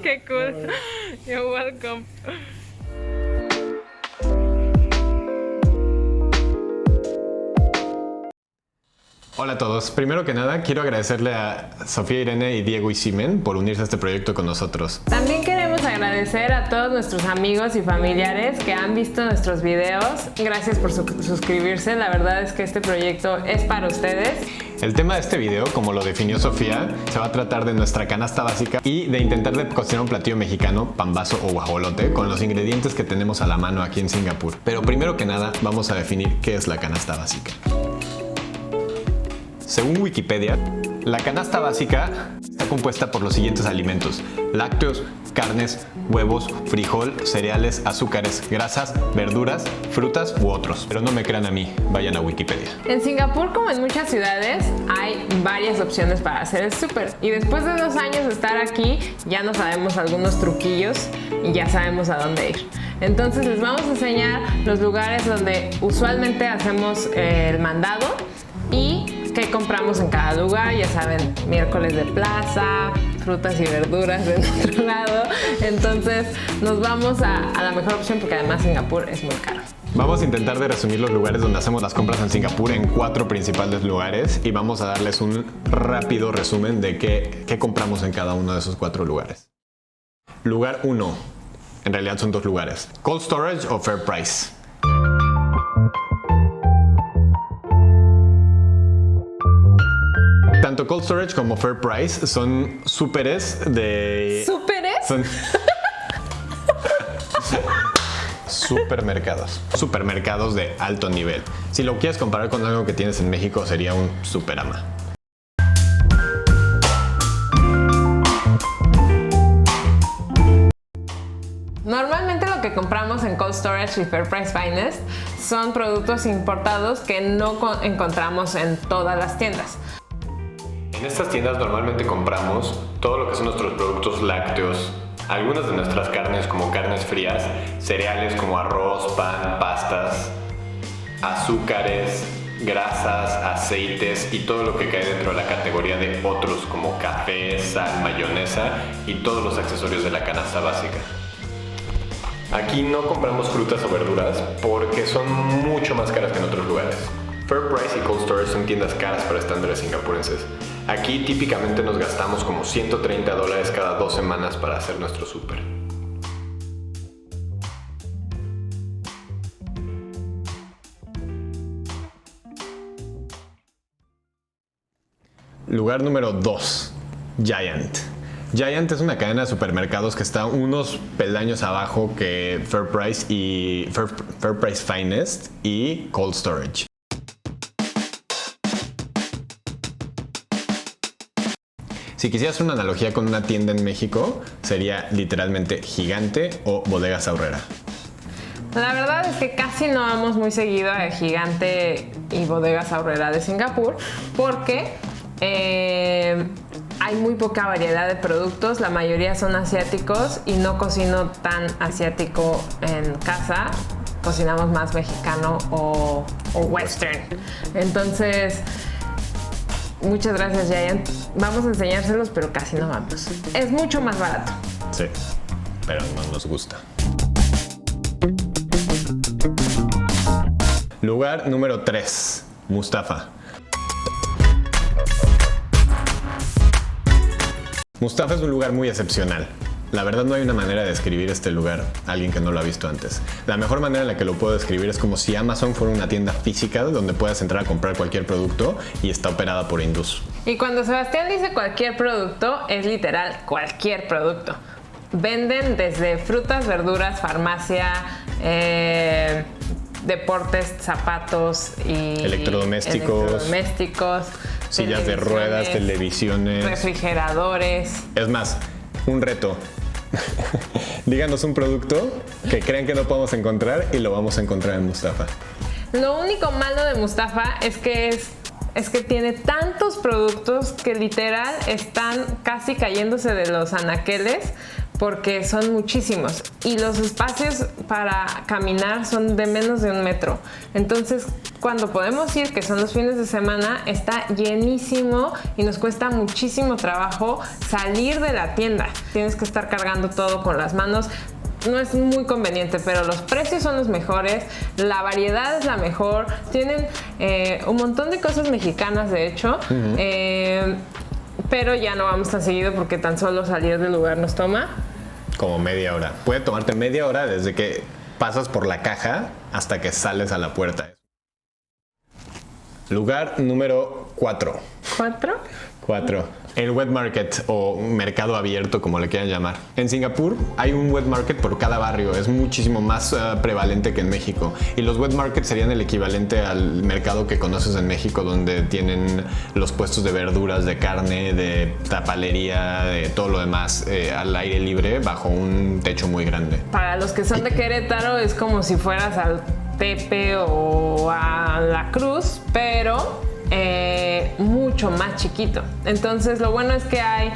Qué cool. You're welcome. Hola a todos. Primero que nada, quiero agradecerle a Sofía Irene y Diego Isimen por unirse a este proyecto con nosotros. También queremos agradecer a todos nuestros amigos y familiares que han visto nuestros videos. Gracias por suscribirse. La verdad es que este proyecto es para ustedes. El tema de este video, como lo definió Sofía, se va a tratar de nuestra canasta básica y de intentar de cocinar un platillo mexicano, pambazo o guajolote, con los ingredientes que tenemos a la mano aquí en Singapur. Pero primero que nada, vamos a definir qué es la canasta básica. Según Wikipedia, la canasta básica está compuesta por los siguientes alimentos: lácteos, carnes, huevos, frijol, cereales, azúcares, grasas, verduras, frutas u otros. Pero no me crean a mí, vayan a Wikipedia. En Singapur, como en muchas ciudades, hay varias opciones para hacer el súper. Y después de 2 años de estar aquí, ya nos sabemos algunos truquillos y ya sabemos a dónde ir. Entonces les vamos a enseñar los lugares donde usualmente hacemos el mandado y qué compramos en cada lugar. Ya saben, miércoles de plaza, frutas y verduras de nuestro lado. Entonces nos vamos a la mejor opción, porque además Singapur es muy caro. Vamos a intentar de resumir los lugares donde hacemos las compras en Singapur en 4 principales lugares y vamos a darles un rápido resumen de qué compramos en cada uno de esos 4 lugares. Lugar 1. En realidad son 2 lugares: Cold Storage o Fair Price. Tanto Cold Storage como Fair Price son súperes de... ¿Súperes? Son... Supermercados de alto nivel. Si lo quieres comparar con algo que tienes en México, sería un Superama. Normalmente lo que compramos en Cold Storage y Fair Price Finest son productos importados que no encontramos en todas las tiendas. En estas tiendas normalmente compramos todo lo que son nuestros productos lácteos, algunas de nuestras carnes como carnes frías, cereales como arroz, pan, pastas, azúcares, grasas, aceites y todo lo que cae dentro de la categoría de otros como café, sal, mayonesa y todos los accesorios de la canasta básica. Aquí no compramos frutas o verduras porque son mucho más caras que en otros lugares. Fair Price y Cold Storage son tiendas caras para estándares singapurenses. Aquí típicamente nos gastamos como $130 cada 2 semanas para hacer nuestro súper. Lugar número 2. Giant. Giant es una cadena de supermercados que está unos peldaños abajo que Fair Price y Fair Price Finest y Cold Storage. Si quisieras una analogía con una tienda en México, sería literalmente Gigante o Bodegas Aurrera. La verdad es que casi no vamos muy seguido a Gigante y Bodegas Aurrera de Singapur porque hay muy poca variedad de productos, la mayoría son asiáticos y no cocino tan asiático en casa, cocinamos más mexicano o western. Entonces, muchas gracias, Giant. Vamos a enseñárselos, pero casi no vamos. Es mucho más barato. Sí, pero no nos gusta. Lugar número 3. Mustafa. Mustafa es un lugar muy excepcional. La verdad no hay una manera de describir este lugar a alguien que no lo ha visto antes. La mejor manera en la que lo puedo describir es como si Amazon fuera una tienda física donde puedas entrar a comprar cualquier producto y está operada por hindús. Y cuando Sebastián dice cualquier producto, es literal cualquier producto. Venden desde frutas, verduras, farmacia, deportes, zapatos y electrodomésticos, sillas de ruedas, televisiones, refrigeradores. Es más, un reto. Díganos un producto que crean que no podemos encontrar y lo vamos a encontrar en Mustafa. Lo único malo de Mustafa es que tiene tantos productos que literal están casi cayéndose de los anaqueles porque son muchísimos y los espacios para caminar son de menos de 1 metro. Entonces, cuando podemos ir, que son los fines de semana, está llenísimo y nos cuesta muchísimo trabajo salir de la tienda. Tienes que estar cargando todo con las manos. No es muy conveniente, pero los precios son los mejores, la variedad es la mejor, tienen un montón de cosas mexicanas, de hecho. Pero ya no vamos tan seguido porque tan solo salir del lugar nos toma como media hora. Puede tomarte media hora desde que pasas por la caja hasta que sales a la puerta. Lugar número 4. ¿4? 4. El wet market o mercado abierto, como le quieran llamar. En Singapur hay un wet market por cada barrio. Es muchísimo más prevalente que en México. Y los wet markets serían el equivalente al mercado que conoces en México, donde tienen los puestos de verduras, de carne, de tapalería, de todo lo demás al aire libre bajo un techo muy grande. Para los que son de Querétaro es como si fueras al Tepe o a La Cruz, pero mucho más chiquito. Entonces lo bueno es que hay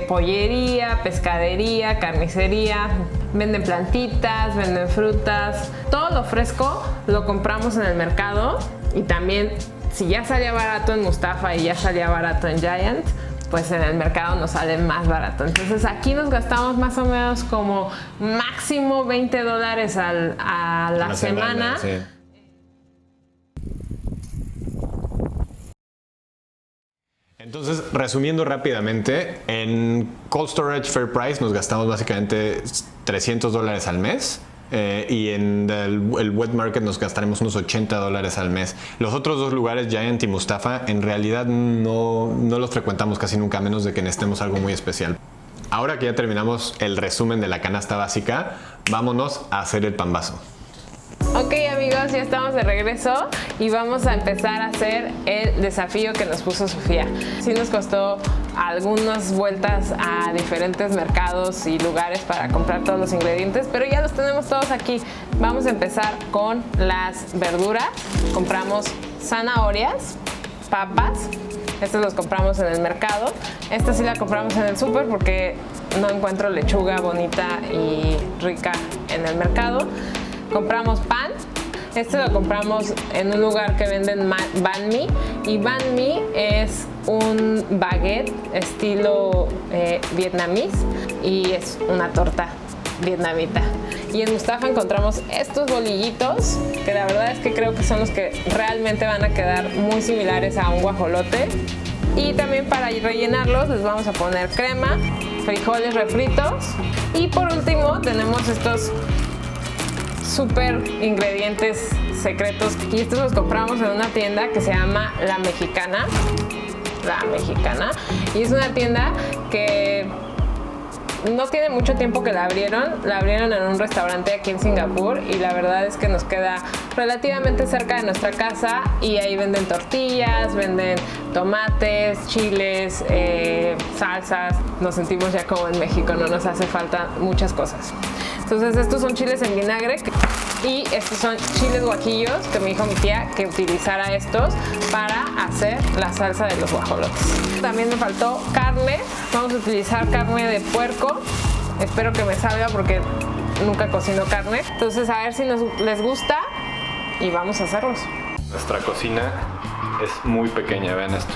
pollería, pescadería, carnicería, venden plantitas, venden frutas, todo lo fresco lo compramos en el mercado. Y también, si ya salía barato en Mustafa y ya salía barato en Giant, pues en el mercado nos sale más barato. Entonces aquí nos gastamos más o menos como máximo $20 a la semana. Sí. Entonces, resumiendo rápidamente, en Cold Storage Fair Price nos gastamos básicamente $300 al mes. Y en el wet market nos gastaremos unos $80 al mes. Los otros dos lugares, Giant y Mustafa, en realidad no los frecuentamos casi nunca, a menos de que necesitemos algo muy especial. Ahora que ya terminamos el resumen de la canasta básica, vámonos a hacer el pambazo. Ok amigos, ya estamos de regreso y vamos a empezar a hacer el desafío que nos puso Sofía. Sí nos costó algunas vueltas a diferentes mercados y lugares para comprar todos los ingredientes, pero ya los tenemos todos aquí. Vamos a empezar con las verduras. Compramos zanahorias, papas. Estos los compramos en el mercado. Esta sí la compramos en el súper porque no encuentro lechuga bonita y rica en el mercado. Compramos pan. Este lo compramos en un lugar que venden banh mi. Y banh mi es un baguette estilo vietnamís y es una torta vietnamita. Y en Mustafa encontramos estos bolillitos que la verdad es que creo que son los que realmente van a quedar muy similares a un guajolote. Y también para rellenarlos les vamos a poner crema, frijoles refritos y por último tenemos estos super ingredientes secretos y estos los compramos en una tienda que se llama La Mexicana y es una tienda que no tiene mucho tiempo que la abrieron en un restaurante aquí en Singapur y la verdad es que nos queda relativamente cerca de nuestra casa y ahí venden tortillas, venden tomates, chiles, salsas. Nos sentimos ya como en México, no nos hace falta muchas cosas. Entonces estos son chiles en vinagre y estos son chiles guajillos que me dijo mi tía que utilizara estos para hacer la salsa de los guajolotes. También me faltó carne, vamos a utilizar carne de puerco, espero que me salga porque nunca cocino carne. Entonces a ver si les gusta y vamos a hacerlos. Nuestra cocina es muy pequeña, vean esto.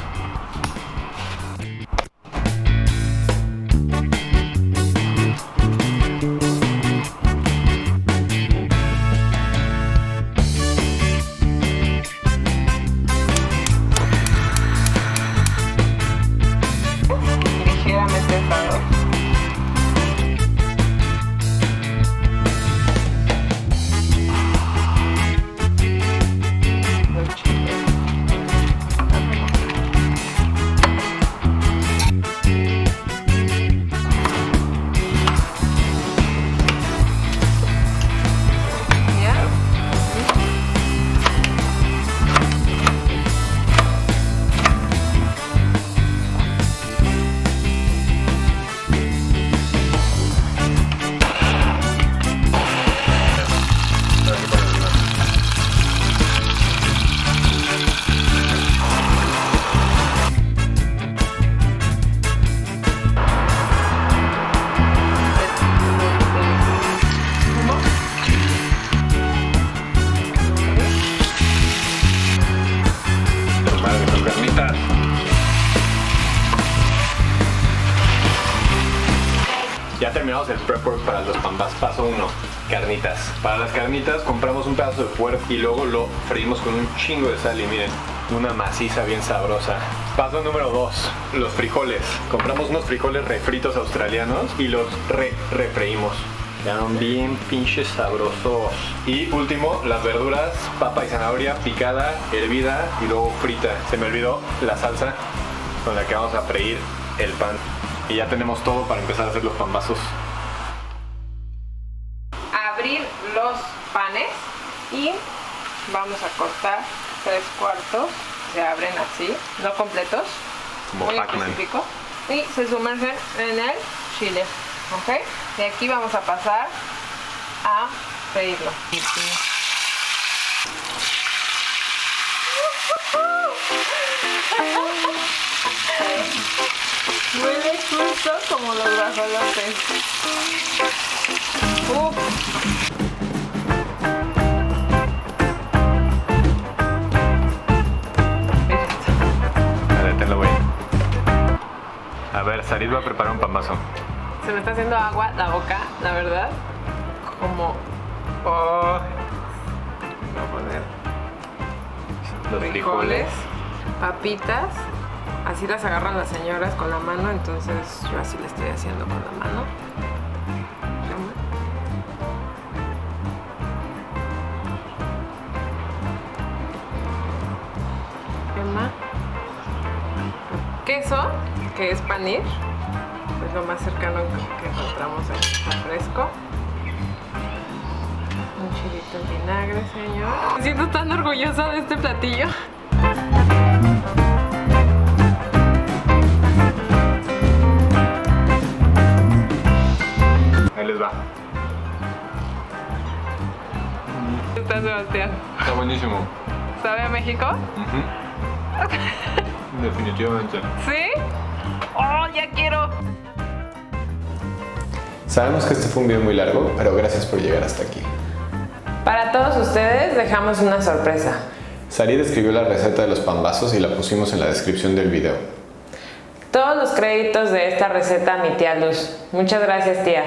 Ya terminamos el prep work para los pambazos. Paso 1, carnitas. Para las carnitas compramos un pedazo de puerco y luego lo freímos con un chingo de sal y miren, una maciza bien sabrosa. Paso número 2, los frijoles. Compramos unos frijoles refritos australianos y los refreímos. Quedaron bien pinches sabrosos. Y último, las verduras, papa y zanahoria picada, hervida y luego frita. Se me olvidó la salsa con la que vamos a freír el pan. Y ya tenemos todo para empezar a hacer los pambazos. Abrir los panes y vamos a cortar 3/4. Se abren así, no completos, Como muy Pac-Man. específico. Y se sumergen en el chile. ¿Ok? De aquí vamos a pasar a freírlo. Huele justo como los guajolotes. Vale, tenlo, güey. A ver, Sarit va a preparar un pambazo. Se me está haciendo agua la boca, la verdad. Como... Oh. Voy a poner Los frijoles, papitas. Así las agarran las señoras con la mano, entonces yo así le estoy haciendo con la mano. Crema. Queso, que es panir. Es lo más cercano que encontramos aquí, fresco. Un chilito en vinagre, señor. Me siento tan orgullosa de este platillo. Ahí les va. ¿Qué tal, Sebastián? Está buenísimo. ¿Sabe a México? Definitivamente. ¿Sí? ¡Oh, ya quiero! Sabemos que este fue un video muy largo, pero gracias por llegar hasta aquí. Para todos ustedes dejamos una sorpresa. Sarit escribió la receta de los pambazos y la pusimos en la descripción del video. Todos los créditos de esta receta a mi tía Luz. Muchas gracias, tía.